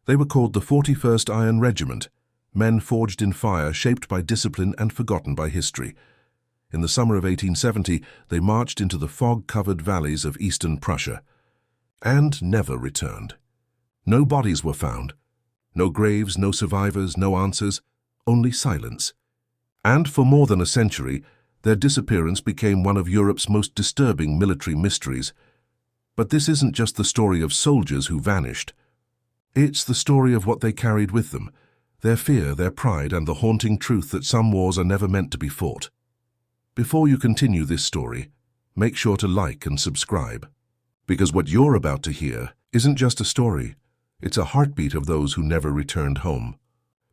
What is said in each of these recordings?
They were called the 41st Iron Regiment, men forged in fire, shaped by discipline and forgotten by history. In the summer of 1870, they marched into the fog-covered valleys of eastern Prussia, and never returned. No bodies were found. No graves, no survivors, no answers, only silence. And for more than a century, their disappearance became one of Europe's most disturbing military mysteries. But this isn't just the story of soldiers who vanished. It's the story of what they carried with them, their fear, their pride, and the haunting truth that some wars are never meant to be fought. Before you continue this story, make sure to like and subscribe. Because what you're about to hear isn't just a story, it's a heartbeat of those who never returned home,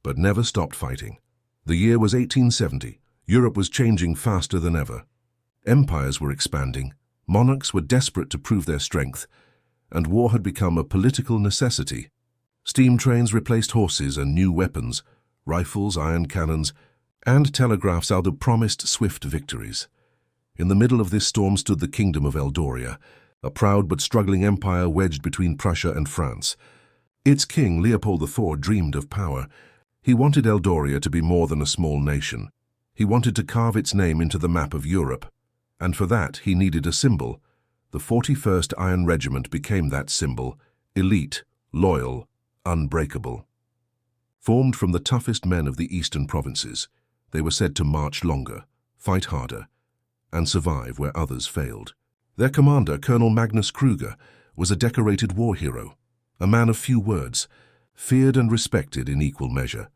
but never stopped fighting. The year was 1870. Europe was changing faster than ever. Empires were expanding, monarchs were desperate to prove their strength, and war had become a political necessity. Steam trains replaced horses and new weapons, rifles, iron cannons, and telegraphs are the promised swift victories. In the middle of this storm stood the Kingdom of Eldoria, a proud but struggling empire wedged between Prussia and France. Its king, Leopold IV, dreamed of power. He wanted Eldoria to be more than a small nation. He wanted to carve its name into the map of Europe. And for that, he needed a symbol. The 41st Iron Regiment became that symbol: elite, loyal, unbreakable. Formed from the toughest men of the eastern provinces, they were said to march longer, fight harder, and survive where others failed. Their commander, Colonel Magnus Kruger, was a decorated war hero, a man of few words, feared and respected in equal measure.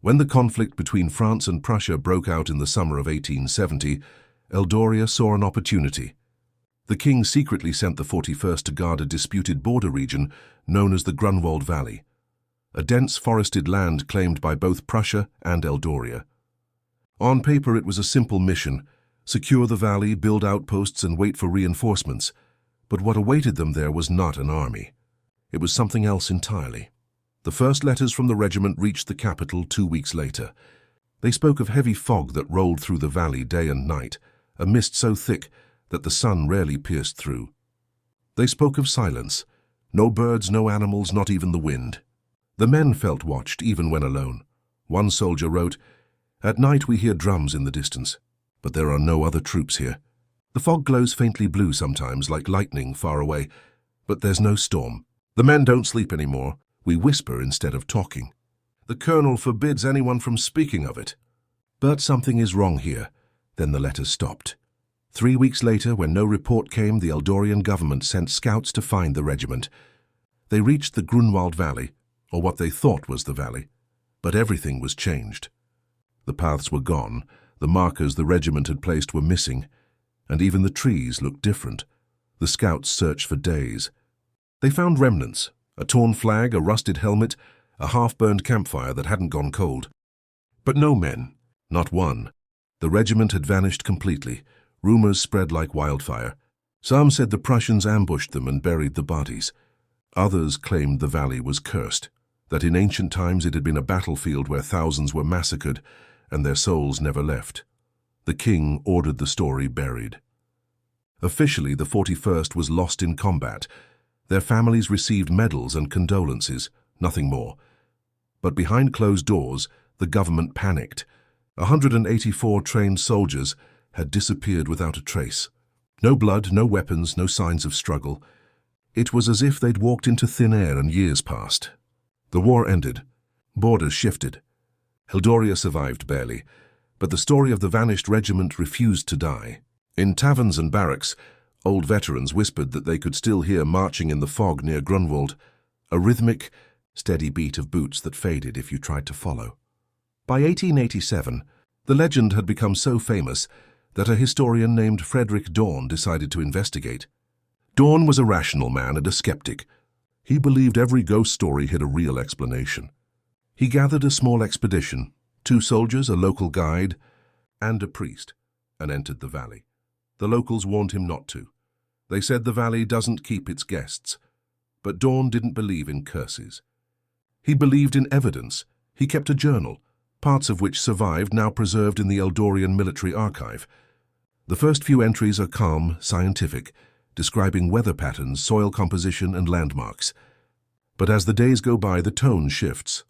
When the conflict between France and Prussia broke out in the summer of 1870, Eldoria saw an opportunity. The king secretly sent the 41st to guard a disputed border region known as the Grunwald Valley, a dense forested land claimed by both Prussia and Eldoria. On paper, it was a simple mission: secure the valley, build outposts, and wait for reinforcements. But what awaited them there was not an army. It was something else entirely. The first letters from the regiment reached the capital 2 weeks later. They spoke of heavy fog that rolled through the valley day and night, a mist so thick that the sun rarely pierced through. They spoke of silence: no birds, no animals, not even the wind. The men felt watched, even when alone. One soldier wrote, "At night we hear drums in the distance, but there are no other troops here. The fog glows faintly blue sometimes, like lightning far away, but there's no storm. The men don't sleep anymore. We whisper instead of talking. The colonel forbids anyone from speaking of it." But something is wrong here. Then the letters stopped. 3 weeks later, when no report came, the Eldorian government sent scouts to find the regiment. They reached the Grunwald Valley, or what they thought was the valley, but everything was changed. The paths were gone, the markers the regiment had placed were missing, and even the trees looked different. The scouts searched for days. They found remnants: a torn flag, a rusted helmet, a half-burned campfire that hadn't gone cold. But no men, not one. The regiment had vanished completely. Rumors spread like wildfire. Some said the Prussians ambushed them and buried the bodies. Others claimed the valley was cursed, that in ancient times it had been a battlefield where thousands were massacred and their souls never left. The king ordered the story buried. Officially, the 41st was lost in combat. Their families received medals and condolences, nothing more. But behind closed doors, the government panicked. 184 trained soldiers had disappeared without a trace. No blood, no weapons, no signs of struggle. It was as if they'd walked into thin air and years passed. The war ended. Borders shifted. Eldoria survived barely, but the story of the vanished regiment refused to die. In taverns and barracks, old veterans whispered that they could still hear marching in the fog near Grunwald, a rhythmic, steady beat of boots that faded if you tried to follow. By 1887, the legend had become so famous that a historian named Frederick Dorn decided to investigate. Dorn was a rational man and a skeptic. He believed every ghost story had a real explanation. He gathered a small expedition, 2 soldiers, a local guide, and a priest, and entered the valley. The locals warned him not to. They said the valley doesn't keep its guests. But Dorn didn't believe in curses. He believed in evidence. He kept a journal, parts of which survived, now preserved in the Eldorian military archive. The first few entries are calm, scientific, describing weather patterns, soil composition, and landmarks. But as the days go by, the tone shifts.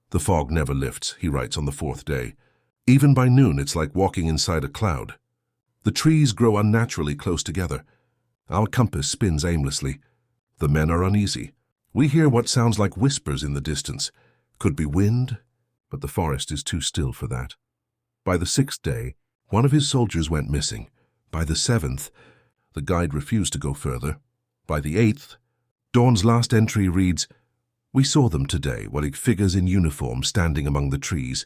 The fog never lifts, he writes on the fourth day. Even by noon, it's like walking inside a cloud. The trees grow unnaturally close together. Our compass spins aimlessly. The men are uneasy. We hear what sounds like whispers in the distance. Could be wind, but the forest is too still for that. By the sixth day, one of his soldiers went missing. By the seventh, the guide refused to go further. By the eighth, Dawn's last entry reads, "We saw them today, like figures in uniform standing among the trees."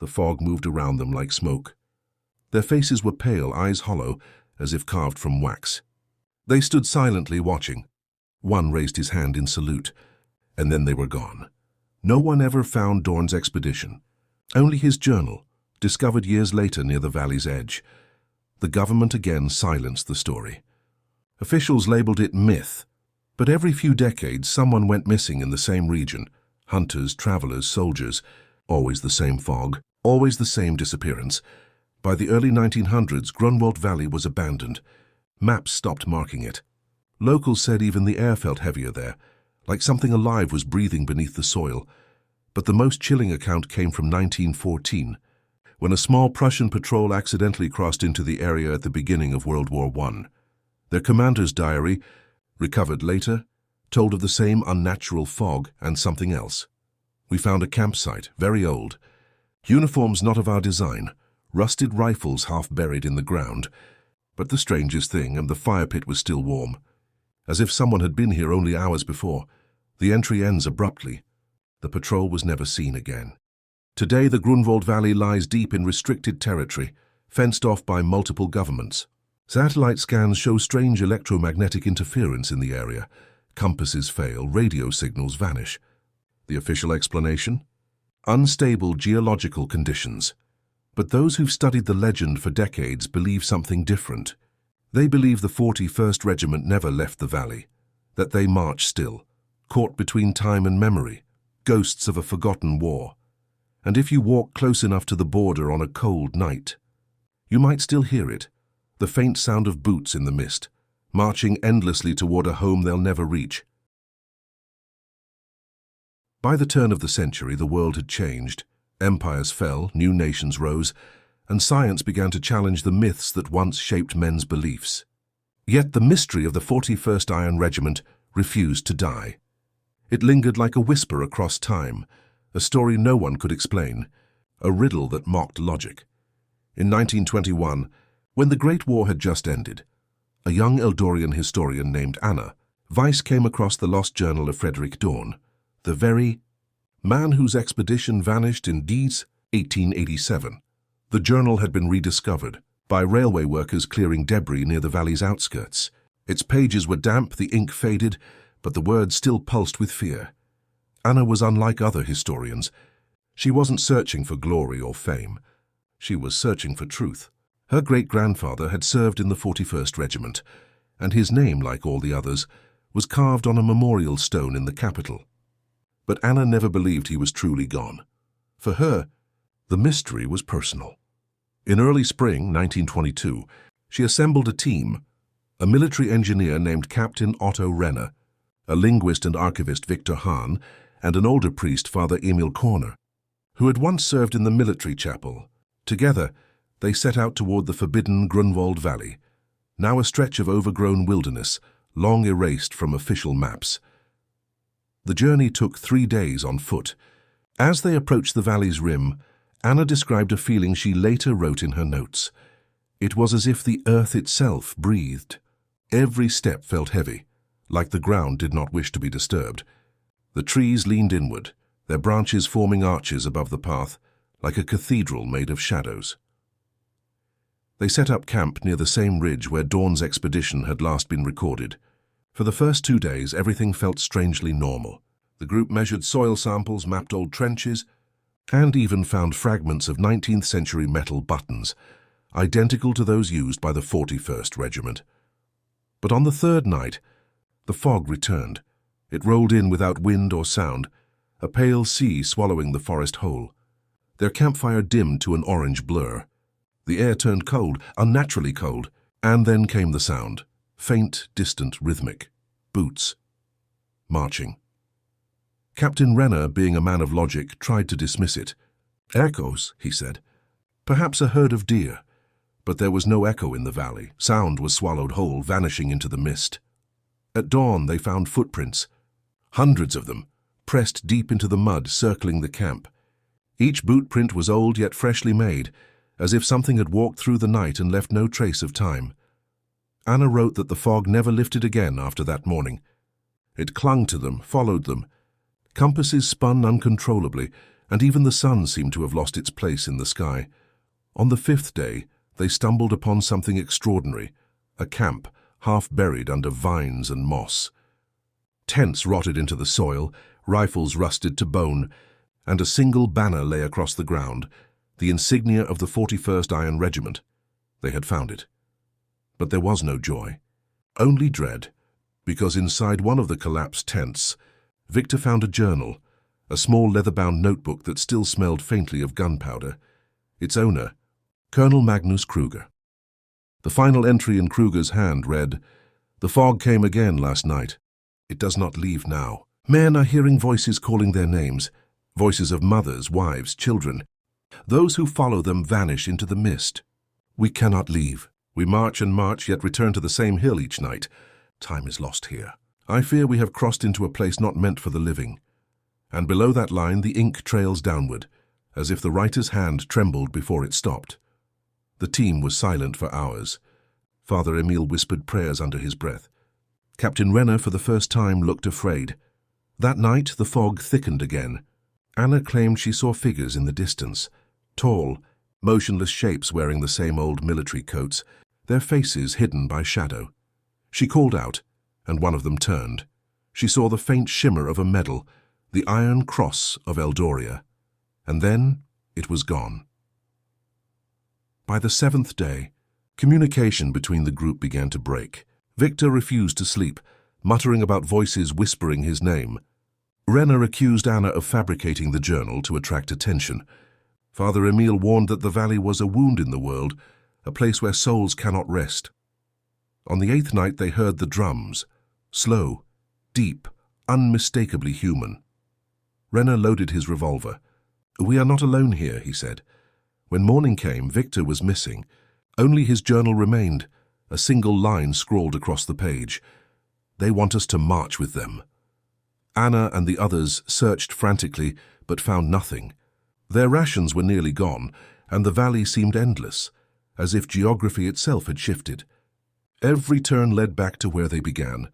The fog moved around them like smoke. Their faces were pale, eyes hollow, as if carved from wax. They stood silently watching. One raised his hand in salute, and then they were gone. No one ever found Dawn's expedition. Only his journal, discovered years later near the valley's edge. The government again silenced the story. Officials labeled it myth, but every few decades someone went missing in the same region. Hunters, travelers, soldiers. Always the same fog, always the same disappearance. By the early 1900s, Grunwald Valley was abandoned. Maps stopped marking it. Locals said even the air felt heavier there, like something alive was breathing beneath the soil. But the most chilling account came from 1914, when a small Prussian patrol accidentally crossed into the area at the beginning of World War I. Their commander's diary, recovered later, told of the same unnatural fog and something else. We found a campsite, very old. Uniforms not of our design, rusted rifles half buried in the ground. But the strangest thing, and the fire pit was still warm. As if someone had been here only hours before. The entry ends abruptly. The patrol was never seen again. Today the Grunwald Valley lies deep in restricted territory, fenced off by multiple governments. Satellite scans show strange electromagnetic interference in the area. Compasses fail, radio signals vanish. The official explanation? Unstable geological conditions. But those who've studied the legend for decades believe something different. They believe the 41st Regiment never left the valley, that they march still, caught between time and memory, ghosts of a forgotten war. And if you walk close enough to the border on a cold night, you might still hear it, the faint sound of boots in the mist, marching endlessly toward a home they'll never reach. By the turn of the century, the world had changed. Empires fell, new nations rose, and science began to challenge the myths that once shaped men's beliefs. Yet the mystery of the 41st Iron Regiment refused to die. It lingered like a whisper across time, a story no one could explain, a riddle that mocked logic. In 1921, when the Great War had just ended, a young Eldorian historian named Anna, Weiss came across the lost journal of Frederick Dorn, the very man whose expedition vanished in Dies, 1887. The journal had been rediscovered by railway workers clearing debris near the valley's outskirts. Its pages were damp, the ink faded, but the words still pulsed with fear. Anna was unlike other historians. She wasn't searching for glory or fame. She was searching for truth. Her great-grandfather had served in the 41st Regiment, and his name, like all the others, was carved on a memorial stone in the capital. But Anna never believed he was truly gone. For her, the mystery was personal. In early spring 1922, she assembled a team, a military engineer named Captain Otto Renner, a linguist and archivist Victor Hahn, and an older priest, Father Emil Korner, who had once served in the military chapel. Together, they set out toward the forbidden Grunwald Valley, now a stretch of overgrown wilderness, long erased from official maps. The journey took 3 days on foot. As they approached the valley's rim, Anna described a feeling she later wrote in her notes. It was as if the earth itself breathed. Every step felt heavy, like the ground did not wish to be disturbed. The trees leaned inward, their branches forming arches above the path, like a cathedral made of shadows. They set up camp near the same ridge where Dawn's expedition had last been recorded. For the first 2 days, everything felt strangely normal. The group measured soil samples, mapped old trenches, and even found fragments of 19th century metal buttons, identical to those used by the 41st Regiment. But on the third night, the fog returned. It rolled in without wind or sound, a pale sea swallowing the forest whole. Their campfire dimmed to an orange blur. The air turned cold, unnaturally cold, and then came the sound. Faint, distant, rhythmic. Boots. Marching. Captain Renner, being a man of logic, tried to dismiss it. "Echoes," he said. "Perhaps a herd of deer." But there was no echo in the valley. Sound was swallowed whole, vanishing into the mist. At dawn they found footprints, hundreds of them, pressed deep into the mud circling the camp. Each boot print was old yet freshly made, as if something had walked through the night and left no trace of time. Anna wrote that the fog never lifted again after that morning. It clung to them, followed them. Compasses spun uncontrollably, and even the sun seemed to have lost its place in the sky. On the 5th day, they stumbled upon something extraordinary, a camp half buried under vines and moss. Tents rotted into the soil, rifles rusted to bone, and a single banner lay across the ground, the insignia of the 41st Iron Regiment. They had found it. But there was no joy, only dread, because inside one of the collapsed tents, Victor found a journal, a small leather-bound notebook that still smelled faintly of gunpowder. Its owner, Colonel Magnus Kruger. The final entry in Kruger's hand read, "The fog came again last night. It does not leave now. Men are hearing voices calling their names, voices of mothers, wives, children. Those who follow them vanish into the mist. We cannot leave. We march and march, yet return to the same hill each night. Time is lost here. I fear we have crossed into a place not meant for the living." And below that line the ink trails downward, as if the writer's hand trembled before it stopped. The team was silent for hours. Father Emile whispered prayers under his breath. Captain Renner for the first time looked afraid. That night the fog thickened again. Anna claimed she saw figures in the distance, tall, motionless shapes wearing the same old military coats, their faces hidden by shadow. She called out, and one of them turned. She saw the faint shimmer of a medal, the Iron Cross of Eldoria, and then it was gone. By the 7th day, communication between the group began to break. Victor refused to sleep, muttering about voices whispering his name. Renner accused Anna of fabricating the journal to attract attention. Father Emile warned that the valley was a wound in the world, a place where souls cannot rest. On the 8th night they heard the drums, slow, deep, unmistakably human. Renner loaded his revolver. "We are not alone here," he said. When morning came, Victor was missing. Only his journal remained, a single line scrawled across the page. "They want us to march with them." Anna and the others searched frantically, but found nothing. Their rations were nearly gone, and the valley seemed endless, as if geography itself had shifted. Every turn led back to where they began.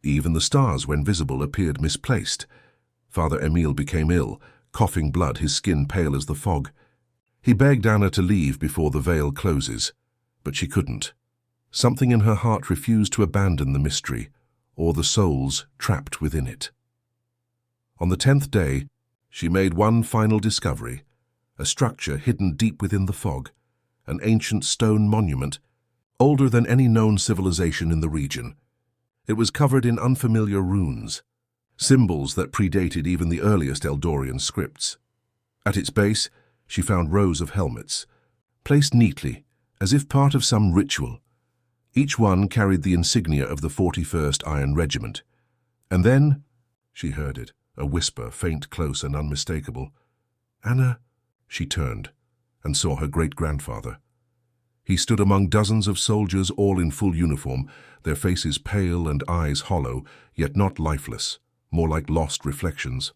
Even the stars, when visible, appeared misplaced. Father Emile became ill, coughing blood, his skin pale as the fog. He begged Anna to leave before the veil closes, but she couldn't. Something in her heart refused to abandon the mystery, or the souls trapped within it. On the 10th day, she made one final discovery, a structure hidden deep within the fog, an ancient stone monument, older than any known civilization in the region. It was covered in unfamiliar runes, symbols that predated even the earliest Eldorian scripts. At its base, she found rows of helmets, placed neatly, as if part of some ritual. Each one carried the insignia of the 41st Iron Regiment. And then, she heard it, a whisper, faint, close, and unmistakable. "Anna," she turned, and saw her great-grandfather. He stood among dozens of soldiers, all in full uniform, their faces pale and eyes hollow, yet not lifeless, more like lost reflections.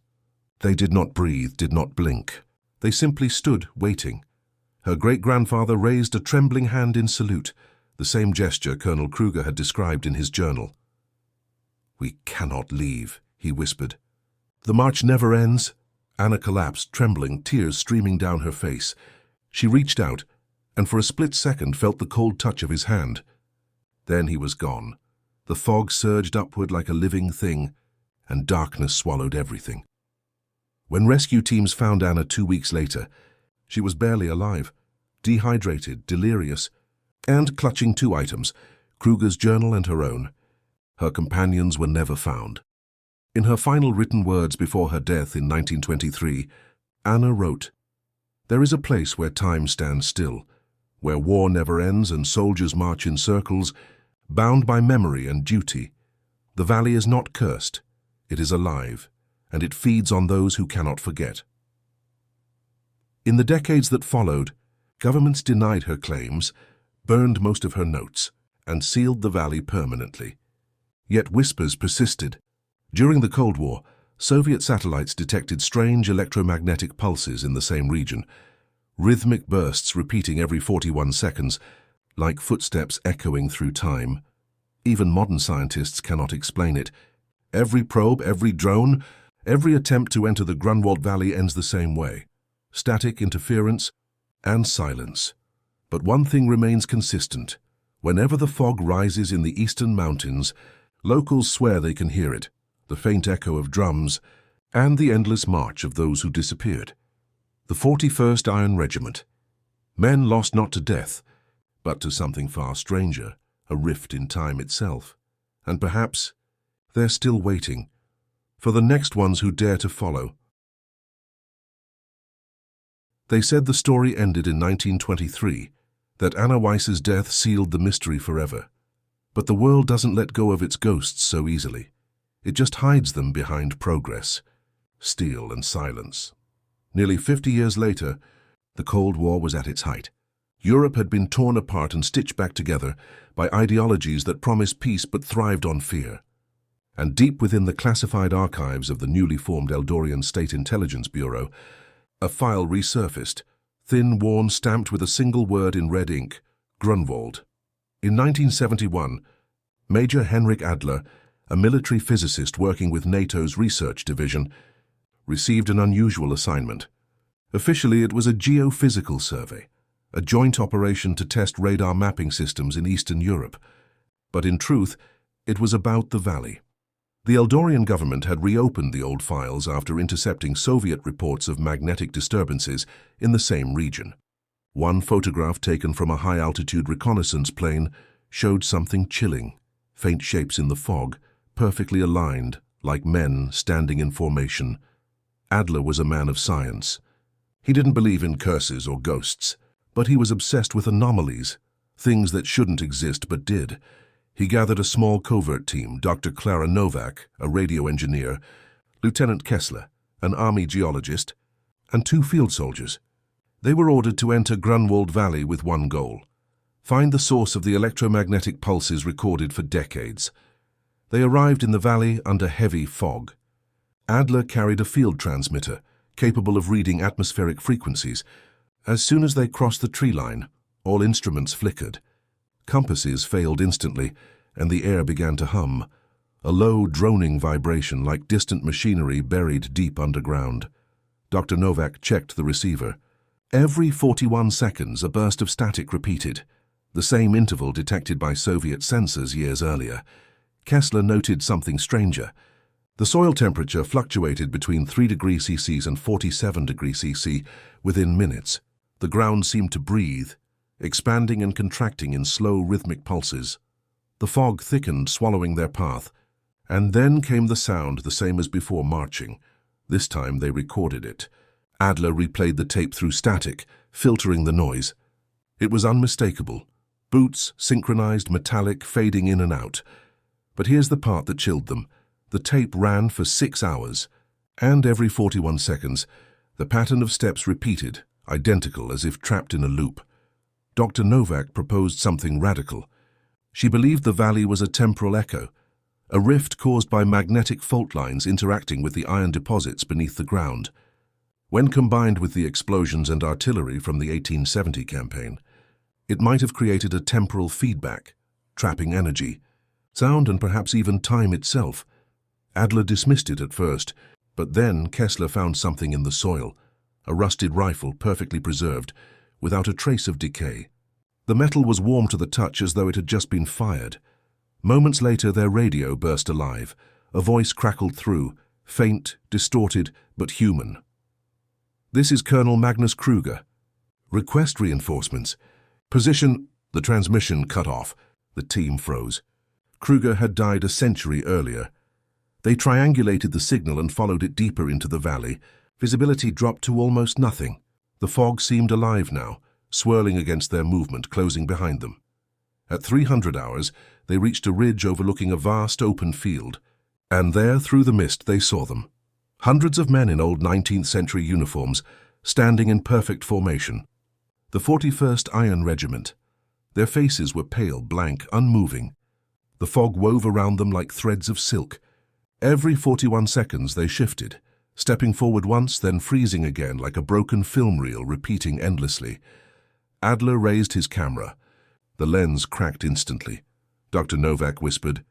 They did not breathe, did not blink. They simply stood, waiting. Her great-grandfather raised a trembling hand in salute, the same gesture Colonel Kruger had described in his journal. "We cannot leave," he whispered. "The march never ends." Anna collapsed, trembling, tears streaming down her face. She reached out, and for a split second felt the cold touch of his hand. Then he was gone. The fog surged upward like a living thing, and darkness swallowed everything. When rescue teams found Anna 2 weeks later, she was barely alive, dehydrated, delirious, and clutching 2 items, Kruger's journal and her own. Her companions were never found. In her final written words before her death in 1923, Anna wrote, "There is a place where time stands still, where war never ends and soldiers march in circles, bound by memory and duty. The valley is not cursed, it is alive, and it feeds on those who cannot forget. In the decades that followed, governments denied her claims, burned most of her notes, and sealed the valley permanently. Yet whispers persisted. During the Cold War, Soviet satellites detected strange electromagnetic pulses in the same region, rhythmic bursts repeating every 41 seconds, like footsteps echoing through time. Even modern scientists cannot explain it. Every probe, every drone, every attempt to enter the Grunwald Valley ends the same way: static interference and silence. But one thing remains consistent. Whenever the fog rises in the eastern mountains, locals swear they can hear it, the faint echo of drums, and the endless march of those who disappeared. The 41st Iron Regiment. Men lost not to death, but to something far stranger, a rift in time itself. And perhaps they're still waiting for the next ones who dare to follow. They said the story ended in 1923, that Anna Weiss's death sealed the mystery forever. But the world doesn't let go of its ghosts so easily. It just hides them behind progress, steel and silence. Nearly 50 years later, the Cold War was at its height. Europe had been torn apart and stitched back together by ideologies that promised peace but thrived on fear. And deep within the classified archives of the newly formed Eldorian State Intelligence Bureau, a file resurfaced, thin, worn, stamped with a single word in red ink: Grunwald. In 1971, Major Henrik Adler, a military physicist working with NATO's research division, received an unusual assignment. Officially, it was a geophysical survey, a joint operation to test radar mapping systems in Eastern Europe. But in truth, it was about the valley. The Eldorian government had reopened the old files after intercepting Soviet reports of magnetic disturbances in the same region. One photograph taken from a high-altitude reconnaissance plane showed something chilling: faint shapes in the fog, perfectly aligned, like men standing in formation. Adler was a man of science. He didn't believe in curses or ghosts, but he was obsessed with anomalies, things that shouldn't exist but did. He gathered a small covert team: Dr. Clara Novak, a radio engineer, Lieutenant Kessler, an army geologist, and 2 field soldiers. They were ordered to enter Grunwald Valley with one goal: find the source of the electromagnetic pulses recorded for decades. They arrived in the valley under heavy fog. Adler carried a field transmitter, capable of reading atmospheric frequencies. As soon as they crossed the tree line, all instruments flickered. Compasses failed instantly, and the air began to hum, a low, droning vibration like distant machinery buried deep underground. Dr. Novak checked the receiver. Every 41 seconds, a burst of static repeated, the same interval detected by Soviet sensors years earlier. Kessler noted something stranger. The soil temperature fluctuated between 3 degrees Celsius and 47 degrees Celsius within minutes. The ground seemed to breathe, expanding and contracting in slow, rhythmic pulses. The fog thickened, swallowing their path, and then came the sound, the same as before marching. This time they recorded it. Adler replayed the tape through static, filtering the noise. It was unmistakable. Boots, synchronized, metallic, fading in and out. But here's the part that chilled them. The tape ran for 6 hours, and every 41 seconds, the pattern of steps repeated, identical, as if trapped in a loop. Dr. Novak proposed something radical. She believed the valley was a temporal echo, a rift caused by magnetic fault lines interacting with the iron deposits beneath the ground. When combined with the explosions and artillery from the 1870 campaign, it might have created a temporal feedback, trapping energy, sound, and perhaps even time itself. Adler dismissed it at first, but then Kessler found something in the soil, a rusted rifle perfectly preserved, without a trace of decay. The metal was warm to the touch as though it had just been fired. Moments later, their radio burst alive. A voice crackled through, faint, distorted, but human. "This is Colonel Magnus Kruger. Request reinforcements. Position..." The transmission cut off. The team froze. Kruger had died a century earlier. They triangulated the signal and followed it deeper into the valley. Visibility dropped to almost nothing. The fog seemed alive now, swirling against their movement, closing behind them. At 300 hours, they reached a ridge overlooking a vast open field, and there, through the mist, they saw them. Hundreds of men in old 19th century uniforms, standing in perfect formation. The 41st Iron Regiment. Their faces were pale, blank, unmoving. The fog wove around them like threads of silk. Every 41 seconds they shifted, stepping forward once, then freezing again like a broken film reel repeating endlessly. Adler raised his camera. The lens cracked instantly. Dr. Novak whispered,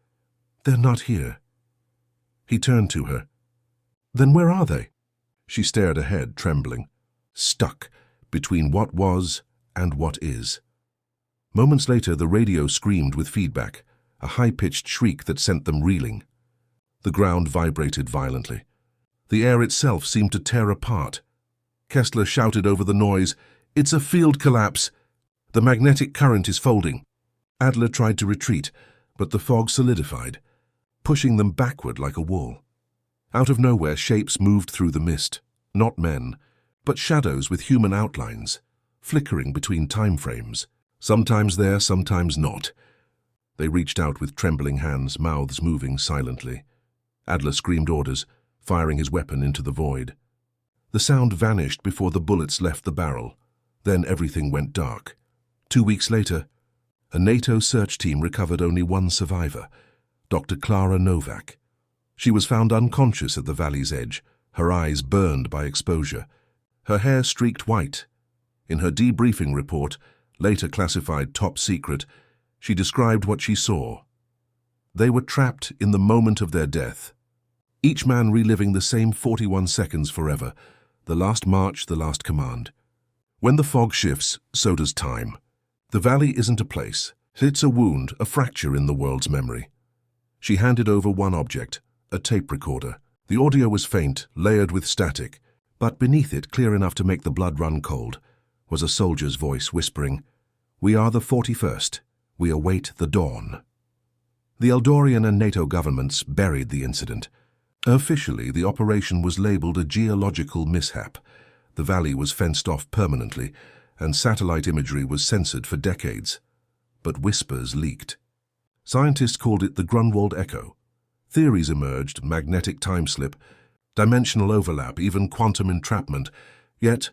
"They're not here." He turned to her. "Then where are they?" She stared ahead, trembling, stuck between what was and what is. Moments later, the radio screamed with feedback, a high-pitched shriek that sent them reeling. The ground vibrated violently. The air itself seemed to tear apart. Kessler shouted over the noise, "It's a field collapse! The magnetic current is folding." Adler tried to retreat, but the fog solidified, pushing them backward like a wall. Out of nowhere, shapes moved through the mist, not men, but shadows with human outlines, flickering between time frames, sometimes there, sometimes not. They reached out with trembling hands, mouths moving silently. Adler screamed orders, firing his weapon into the void. The sound vanished before the bullets left the barrel. Then everything went dark. 2 weeks later, a NATO search team recovered only one survivor, Dr. Clara Novak. She was found unconscious at the valley's edge, her eyes burned by exposure, her hair streaked white. In her debriefing report, later classified top secret, she described what she saw. They were trapped in the moment of their death, each man reliving the same 41 seconds forever, the last march, the last command. When the fog shifts, so does time. The valley isn't a place. It's a wound, a fracture in the world's memory. She handed over one object, a tape recorder. The audio was faint, layered with static, but beneath it, clear enough to make the blood run cold, was a soldier's voice whispering, "We are the 41st. We await the dawn." The Eldorian and NATO governments buried the incident. Officially, the operation was labeled a geological mishap. The valley was fenced off permanently, and satellite imagery was censored for decades. But whispers leaked. Scientists called it the Grunwald Echo. Theories emerged, magnetic time slip, dimensional overlap, even quantum entrapment. Yet,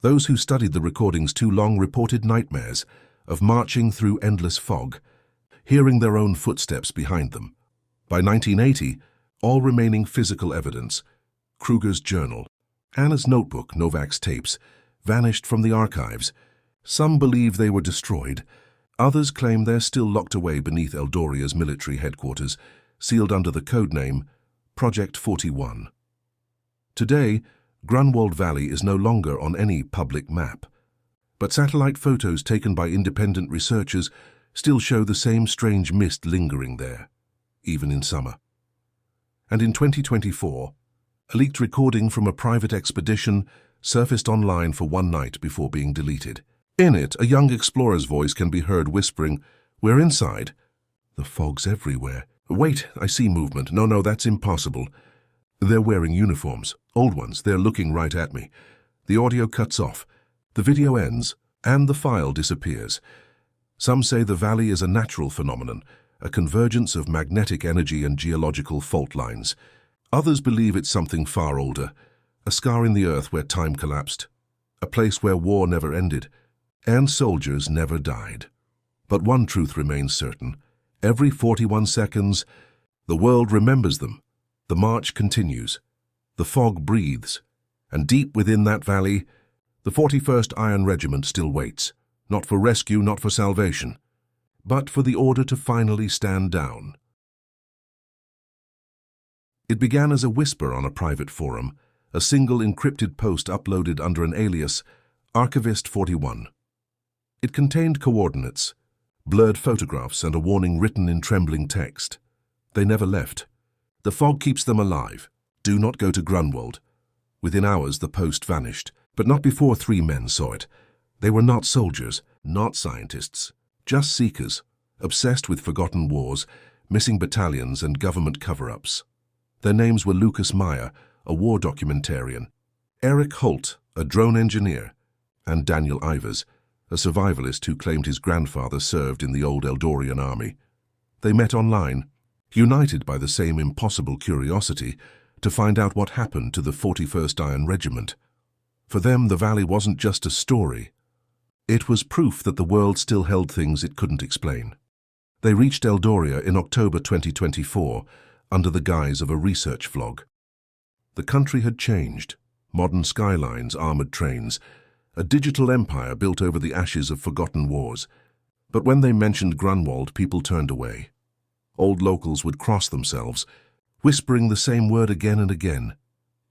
those who studied the recordings too long reported nightmares of marching through endless fog, hearing their own footsteps behind them. By 1980, all remaining physical evidence, Kruger's journal, Anna's notebook, Novak's tapes, vanished from the archives. Some believe they were destroyed. Others claim they're still locked away beneath Eldoria's military headquarters, sealed under the codename Project 41. Today, Grunwald Valley is no longer on any public map, but satellite photos taken by independent researchers still show the same strange mist lingering there, even in summer. And in 2024, a leaked recording from a private expedition surfaced online for one night before being deleted. In it, a young explorer's voice can be heard whispering, "We're inside. The fog's everywhere. Wait, I see movement. No, that's impossible. They're wearing uniforms, old ones. They're looking right at me." The audio cuts off. The video ends, and the file disappears. Some say the valley is a natural phenomenon, a convergence of magnetic energy and geological fault lines. Others believe it's something far older, a scar in the earth where time collapsed, a place where war never ended, and soldiers never died. But one truth remains certain. Every 41 seconds, the world remembers them. The march continues. The fog breathes. And deep within that valley, the 41st Iron Regiment still waits, not for rescue, not for salvation, but for the order to finally stand down. It began as a whisper on a private forum, a single encrypted post uploaded under an alias, Archivist 41. It contained coordinates, blurred photographs, and a warning written in trembling text. They never left. The fog keeps them alive. Do not go to Grunwald. Within hours, the post vanished, but not before 3 men saw it. They were not soldiers, not scientists, just seekers, obsessed with forgotten wars, missing battalions, and government cover-ups. Their names were Lucas Meyer, a war documentarian, Eric Holt, a drone engineer, and Daniel Ivers, a survivalist who claimed his grandfather served in the old Eldorian army. They met online, united by the same impossible curiosity to find out what happened to the 41st Iron Regiment. For them, the valley wasn't just a story. It was proof that the world still held things it couldn't explain. They reached Eldoria in October 2024 under the guise of a research vlog. The country had changed. Modern skylines, armored trains, a digital empire built over the ashes of forgotten wars. But when they mentioned Grunwald, people turned away. Old locals would cross themselves, whispering the same word again and again: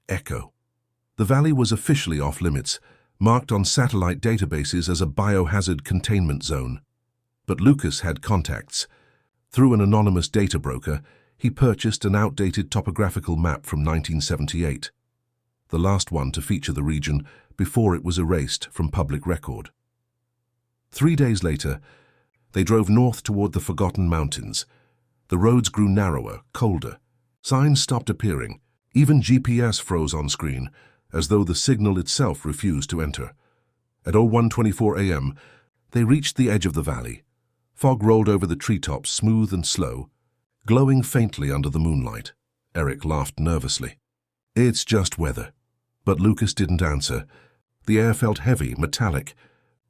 echo. The valley was officially off-limits, marked on satellite databases as a biohazard containment zone. But Lucas had contacts. Through an anonymous data broker, he purchased an outdated topographical map from 1978, the last one to feature the region before it was erased from public record. 3 days later, they drove north toward the Forgotten Mountains. The roads grew narrower, colder. Signs stopped appearing. Even GPS froze on screen, as though the signal itself refused to enter. At 01:24 a.m., they reached the edge of the valley. Fog rolled over the treetops, smooth and slow, glowing faintly under the moonlight. Eric laughed nervously. "It's just weather." But Lucas didn't answer. The air felt heavy, metallic,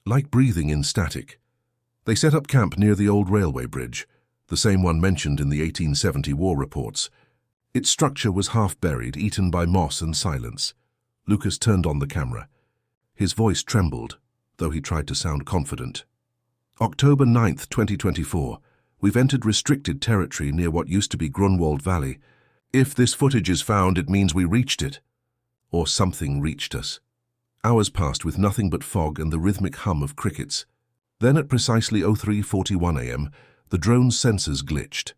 like breathing in static. They set up camp near the old railway bridge, the same one mentioned in the 1870 war reports. Its structure was half buried, eaten by moss and silence. Lucas turned on the camera. His voice trembled, though he tried to sound confident. "October 9th, 2024. We've entered restricted territory near what used to be Grunwald Valley. If this footage is found, it means we reached it. Or something reached us." Hours passed with nothing but fog and the rhythmic hum of crickets. Then at precisely 03:41 a.m., the drone's sensors glitched.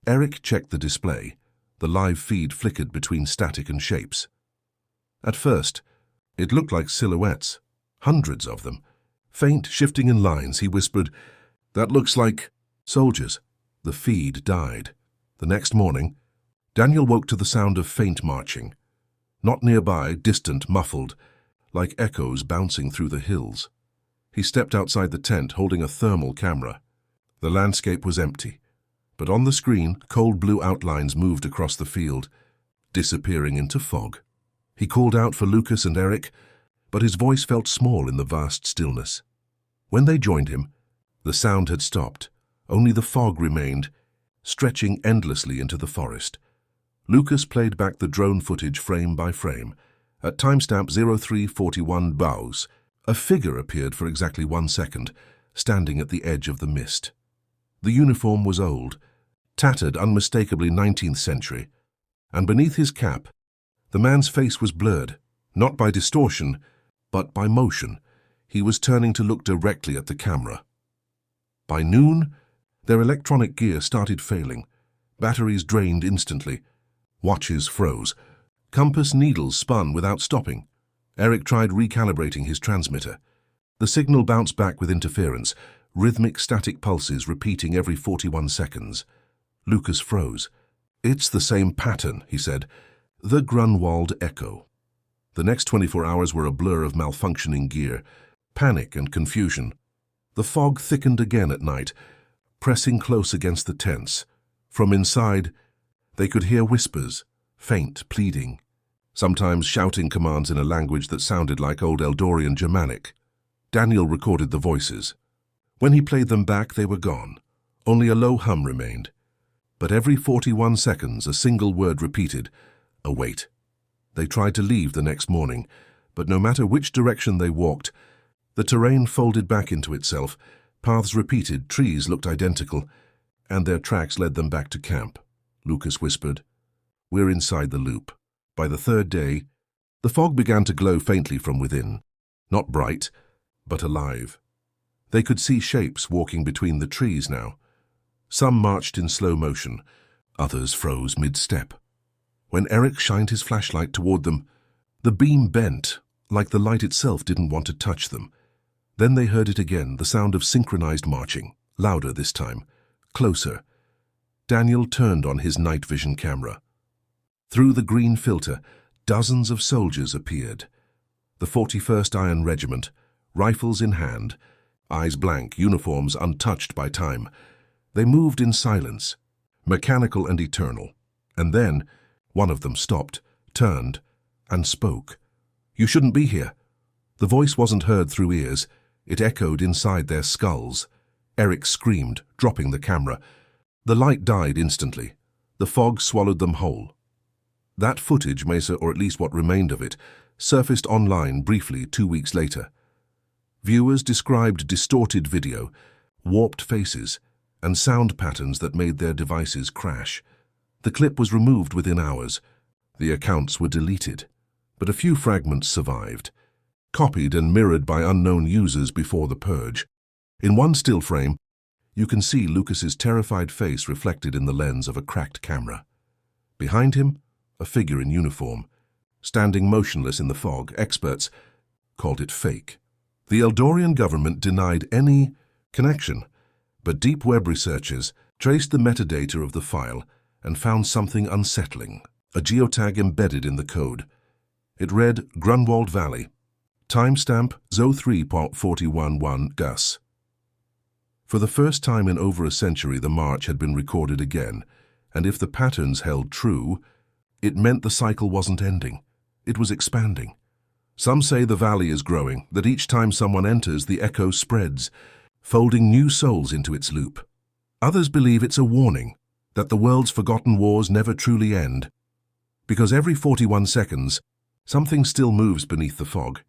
Eric checked the display. The live feed flickered between static and shapes. At first, it looked like silhouettes, hundreds of them. Faint, shifting in lines, he whispered, "That looks like soldiers." The feed died. The next morning, Daniel woke to the sound of faint marching. Not nearby, distant, muffled, like echoes bouncing through the hills. He stepped outside the tent, holding a thermal camera. The landscape was empty, but on the screen, cold blue outlines moved across the field, disappearing into fog. He called out for Lucas and Eric, but his voice felt small in the vast stillness. When they joined him, the sound had stopped. Only the fog remained, stretching endlessly into the forest. Lucas played back the drone footage frame by frame. At timestamp 03:41 Baus, a figure appeared for exactly 1 second, standing at the edge of the mist. The uniform was old, tattered, unmistakably 19th century, and beneath his cap, the man's face was blurred, not by distortion, but by motion. He was turning to look directly at the camera. By noon, their electronic gear started failing. Batteries drained instantly. Watches froze. Compass needles spun without stopping. Eric tried recalibrating his transmitter. The signal bounced back with interference, rhythmic static pulses repeating every 41 seconds. Lucas froze. "It's the same pattern," he said. "The Grunwald echo." The next 24 hours were a blur of malfunctioning gear, panic and confusion. The fog thickened again at night, pressing close against the tents. From inside, they could hear whispers, faint, pleading, sometimes shouting commands in a language that sounded like old Eldorian Germanic. Daniel recorded the voices. When he played them back, they were gone. Only a low hum remained. But every 41 seconds, a single word repeated: "Await." They tried to leave the next morning, but no matter which direction they walked, the terrain folded back into itself, paths repeated, trees looked identical, and their tracks led them back to camp. Lucas whispered, "We're inside the loop." By the third day, the fog began to glow faintly from within, not bright, but alive. They could see shapes walking between the trees now. Some marched in slow motion, others froze mid-step. When Eric shined his flashlight toward them, the beam bent, like the light itself didn't want to touch them. Then they heard it again, the sound of synchronized marching, louder this time, closer. Daniel turned on his night vision camera. Through the green filter, dozens of soldiers appeared. The 41st Iron Regiment, rifles in hand, eyes blank, uniforms untouched by time. They moved in silence, mechanical and eternal. And then, One of them stopped, turned, and spoke. "You shouldn't be here." The voice wasn't heard through ears. It echoed inside their skulls. Eric screamed, dropping the camera. The light died instantly. The fog swallowed them whole. That footage, Mesa, or at least what remained of it, surfaced online briefly 2 weeks later. Viewers described distorted video, warped faces, and sound patterns that made their devices crash. The clip was removed within hours. The accounts were deleted, but a few fragments survived, copied and mirrored by unknown users before the purge. In one still frame, you can see Lucas's terrified face reflected in the lens of a cracked camera. Behind him, a figure in uniform, standing motionless in the fog. Experts called it fake. The Eldorian government denied any connection, but deep web researchers traced the metadata of the file and found something unsettling, a geotag embedded in the code. It read Grunwald Valley, timestamp 03.411 Gus. For the first time in over a century, the march had been recorded again, and if the patterns held true, it meant the cycle wasn't ending. It was expanding. Some say the valley is growing, that each time someone enters, the echo spreads, folding new souls into its loop. Others believe it's a warning that the world's forgotten wars never truly end, because every 41 seconds, something still moves beneath the fog,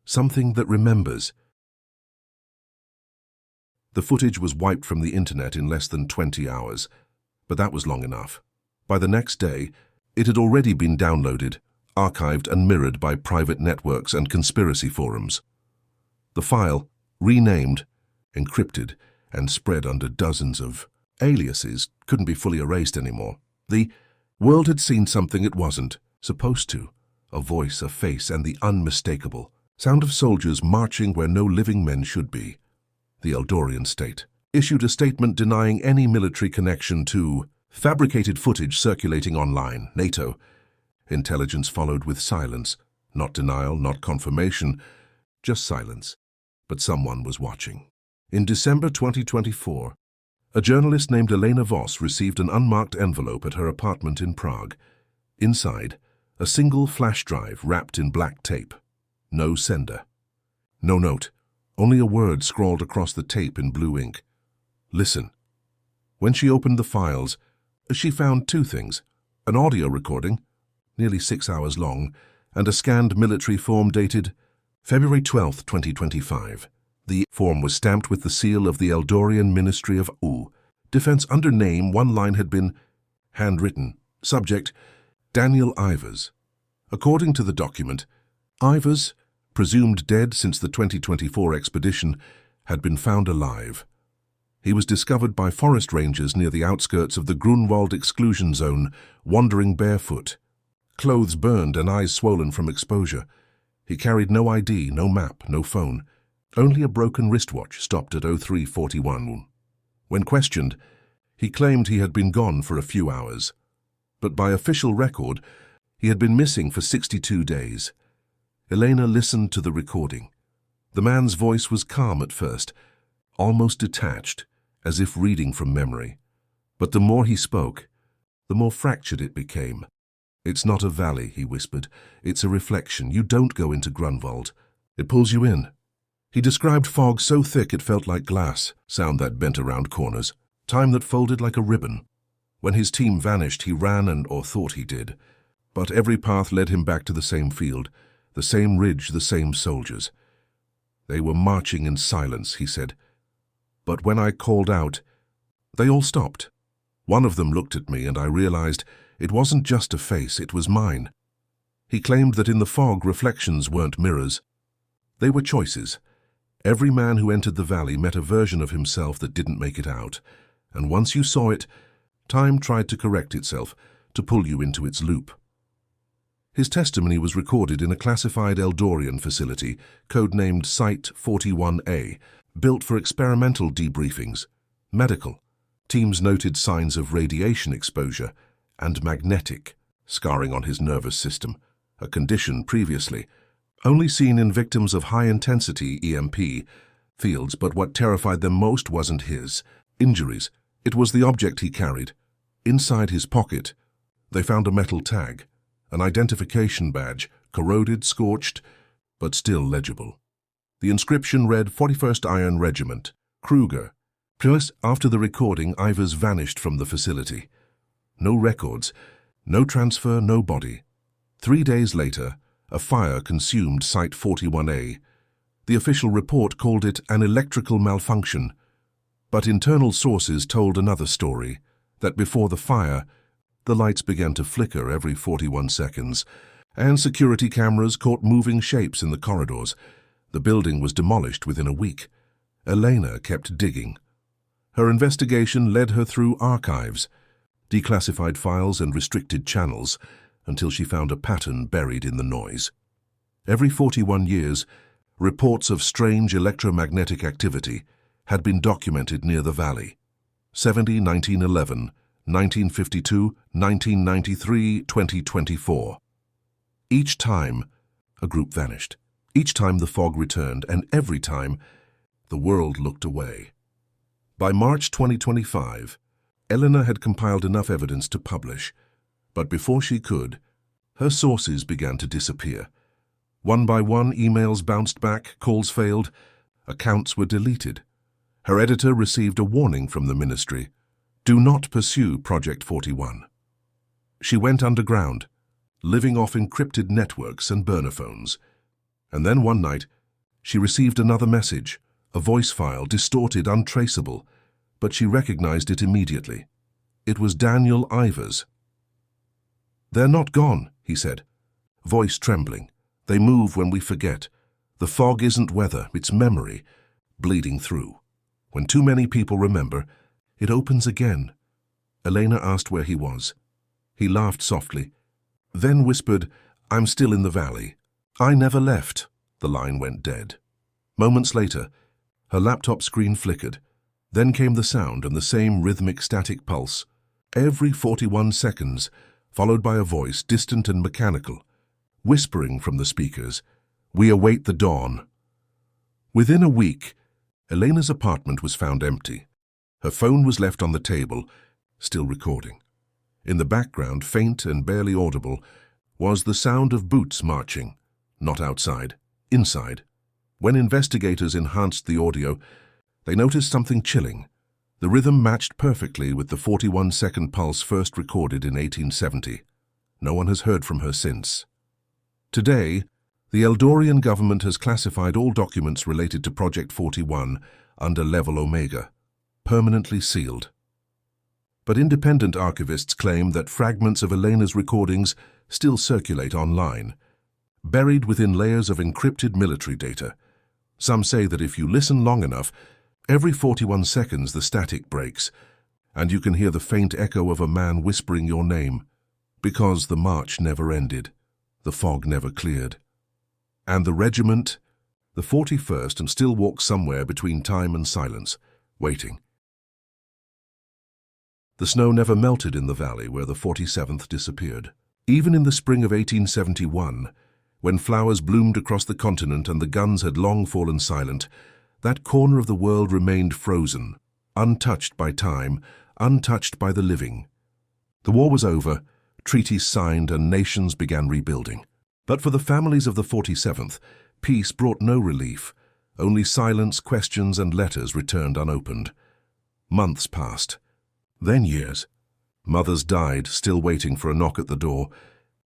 something that remembers. The footage was wiped from the internet in less than 20 hours, but that was long enough. By the next day, it had already been downloaded, archived and mirrored by private networks and conspiracy forums. The file, renamed, encrypted, and spread under dozens of aliases, couldn't be fully erased anymore. The world had seen something it wasn't supposed to. A voice, a face, and the unmistakable sound of soldiers marching where no living men should be. The Eldorian state issued a statement denying any military connection to fabricated footage circulating online. NATO. Intelligence followed with silence. Not denial, not confirmation, just silence. But someone was watching. In December 2024, a journalist named Elena Voss received an unmarked envelope at her apartment in Prague. Inside, a single flash drive wrapped in black tape. No sender. No note. Only a word scrawled across the tape in blue ink. Listen. When she opened the files, she found two things: an audio recording, nearly 6 hours long, and a scanned military form dated February 12, 2025. The form was stamped with the seal of the Eldorian Ministry of Defense. Under name, one line had been handwritten. Subject, Daniel Ivers. According to the document, Ivers, presumed dead since the 2024 expedition, had been found alive. He was discovered by forest rangers near the outskirts of the Grunwald exclusion zone, wandering barefoot, clothes burned and eyes swollen from exposure. He carried no ID, no map, no phone, only a broken wristwatch stopped at 0341. When questioned, he claimed he had been gone for a few hours, but by official record, he had been missing for 62 days. Elena listened to the recording. The man's voice was calm at first, almost detached, as if reading from memory. But the more he spoke, the more fractured it became. "It's not a valley," he whispered. "It's a reflection. You don't go into Grunwald. It pulls you in." He described fog so thick it felt like glass, sound that bent around corners, time that folded like a ribbon. When his team vanished, he ran or thought he did. But every path led him back to the same field, the same ridge, the same soldiers. They were marching in silence, he said. But when I called out, they all stopped. One of them looked at me and I realized it wasn't just a face, it was mine. He claimed that in the fog, reflections weren't mirrors. They were choices. Every man who entered the valley met a version of himself that didn't make it out. And once you saw it, time tried to correct itself, to pull you into its loop. His testimony was recorded in a classified Eldorian facility, codenamed Site 41A, built for experimental debriefings. Medical. Teams noted signs of radiation exposure and magnetic scarring on his nervous system, a condition previously only seen in victims of high-intensity EMP fields, but what terrified them most wasn't his injuries. It was the object he carried. Inside his pocket, They found a metal tag, an identification badge, corroded, scorched, but still legible. The inscription read 41st Iron Regiment, Kruger. Plus, after the recording, Ivers vanished from the facility. No records, no transfer, no body. 3 days later, a fire consumed Site 41A. The official report called it an electrical malfunction, but internal sources told another story, that before the fire, the lights began to flicker every 41 seconds, and security cameras caught moving shapes in the corridors. The building was demolished within a week. Elena kept digging. Her investigation led her through archives, declassified files and restricted channels, until she found a pattern buried in the noise. Every 41 years, reports of strange electromagnetic activity had been documented near the valley. 70, 1911, 1952, 1993, 2024. Each time, a group vanished. Each time the fog returned, and every time, the world looked away. By March 2025, Eleanor had compiled enough evidence to publish, but before she could, her sources began to disappear. One by one, emails bounced back, calls failed, accounts were deleted. Her editor received a warning from the ministry: do not pursue Project 41. She went underground, living off encrypted networks and burner phones. And then one night, she received another message, a voice file, distorted, untraceable, but she recognized it immediately. It was Daniel Ivers. "They're not gone," he said, voice trembling. "They move when we forget. The fog isn't weather, it's memory, bleeding through. When too many people remember, it opens again." Elena asked where he was. He laughed softly, then whispered, "I'm still in the valley. I never left." The line went dead. Moments later, her laptop screen flickered. Then came the sound and the same rhythmic static pulse, every 41 seconds, followed by a voice, distant and mechanical, whispering from the speakers, "We await the dawn." Within a week, Elena's apartment was found empty. Her phone was left on the table, still recording. In the background, faint and barely audible, was the sound of boots marching, not outside, inside. When investigators enhanced the audio, they noticed something chilling. The rhythm matched perfectly with the 41-second pulse first recorded in 1870. No one has heard from her since. Today, the Eldorian government has classified all documents related to Project 41 under Level Omega, permanently sealed. But independent archivists claim that fragments of Elena's recordings still circulate online, buried within layers of encrypted military data. Some say that if you listen long enough, every 41 seconds the static breaks, and you can hear the faint echo of a man whispering your name, because the march never ended, the fog never cleared. And the regiment, the 41st, and still walks somewhere between time and silence, waiting. The snow never melted in the valley where the 47th disappeared. Even in the spring of 1871, when flowers bloomed across the continent and the guns had long fallen silent, that corner of the world remained frozen, untouched by time, untouched by the living. The war was over, treaties signed, and nations began rebuilding. But for the families of the 47th, peace brought no relief. Only silence, questions, and letters returned unopened. Months passed. Then years. Mothers died, still waiting for a knock at the door.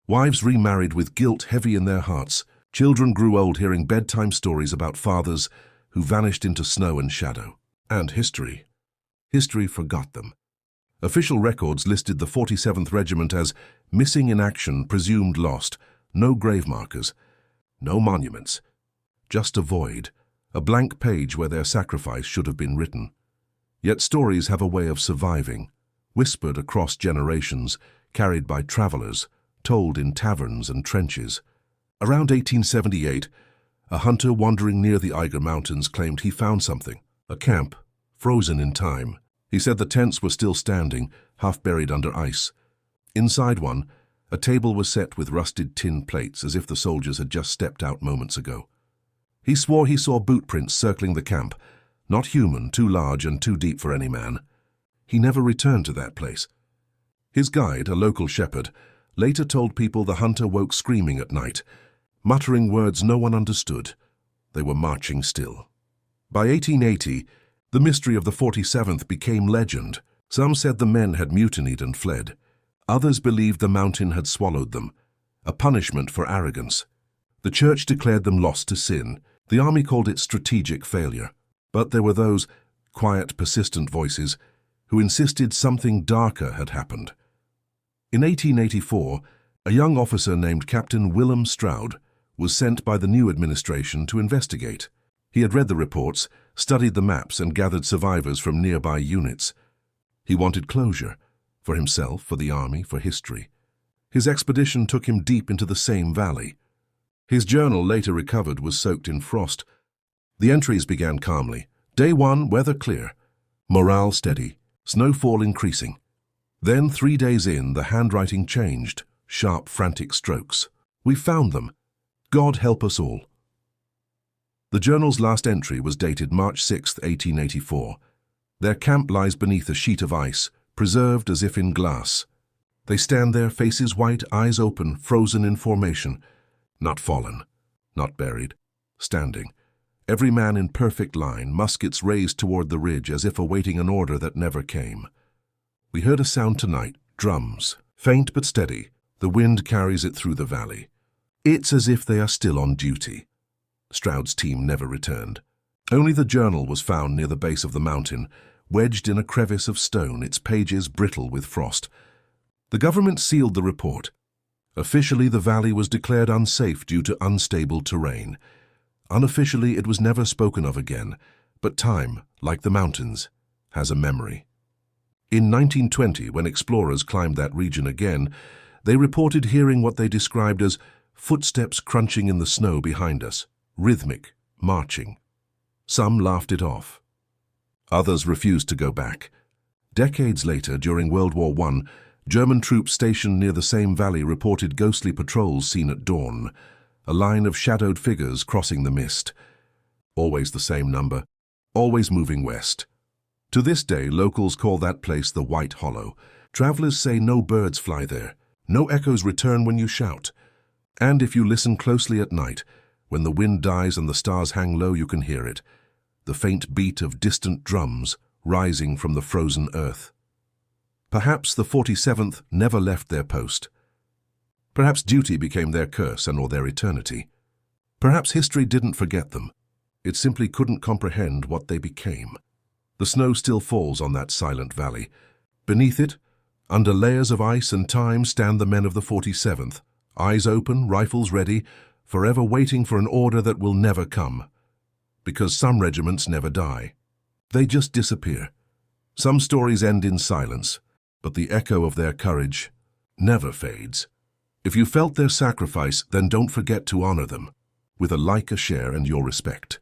Wives remarried with guilt heavy in their hearts. Children grew old hearing bedtime stories about fathers who vanished into snow and shadow. And history. History forgot them. Official records listed the 47th Regiment as missing in action, presumed lost. No grave markers, no monuments. Just a void, a blank page where their sacrifice should have been written. Yet stories have a way of surviving, whispered across generations, carried by travelers, told in taverns and trenches. Around 1878, a hunter wandering near the Eiger Mountains claimed he found something, a camp, frozen in time. He said the tents were still standing, half buried under ice. Inside one, a table was set with rusted tin plates as if the soldiers had just stepped out moments ago. He swore he saw boot prints circling the camp, not human, too large and too deep for any man. He never returned to that place. His guide, a local shepherd, later told people the hunter woke screaming at night, muttering words no one understood. They were marching still. By 1880, the mystery of the 47th became legend. Some said the men had mutinied and fled. Others believed the mountain had swallowed them, a punishment for arrogance. The church declared them lost to sin. The army called it strategic failure. But there were those quiet, persistent voices who insisted something darker had happened. In 1884, a young officer named Captain Willem Stroud was sent by the new administration to investigate. He had read the reports, studied the maps, and gathered survivors from nearby units. He wanted closure, for himself, for the army, for history. His expedition took him deep into the same valley. His journal, later recovered, was soaked in frost. The entries began calmly. Day 1, weather clear. Morale steady. Snowfall increasing. Then, 3 days in, the handwriting changed. Sharp, frantic strokes. We found them. God help us all. The journal's last entry was dated March 6, 1884. Their camp lies beneath a sheet of ice, preserved as if in glass. They stand there, faces white, eyes open, frozen in formation. Not fallen, not buried, standing. Every man in perfect line, muskets raised toward the ridge as if awaiting an order that never came. We heard a sound tonight, drums, faint but steady. The wind carries it through the valley. It's as if they are still on duty. Stroud's team never returned. Only the journal was found near the base of the mountain, wedged in a crevice of stone, its pages brittle with frost. The government sealed the report. Officially, the valley was declared unsafe due to unstable terrain. Unofficially, it was never spoken of again, but time, like the mountains, has a memory. In 1920, when explorers climbed that region again, they reported hearing what they described as footsteps crunching in the snow behind us, rhythmic, marching. Some laughed it off. Others refused to go back. Decades later, during World War I, German troops stationed near the same valley reported ghostly patrols seen at dawn, a line of shadowed figures crossing the mist. Always the same number, always moving west. To this day, locals call that place the White Hollow. Travelers say no birds fly there, no echoes return when you shout. And if you listen closely at night, when the wind dies and the stars hang low, you can hear it, the faint beat of distant drums rising from the frozen earth. Perhaps the 47th never left their post. Perhaps duty became their curse and or their eternity. Perhaps history didn't forget them. It simply couldn't comprehend what they became. The snow still falls on that silent valley. Beneath it, under layers of ice and time, stand the men of the 47th, eyes open, rifles ready, forever waiting for an order that will never come. Because some regiments never die. They just disappear. Some stories end in silence, but the echo of their courage never fades. If you felt their sacrifice, then don't forget to honor them with a like, a share, and your respect.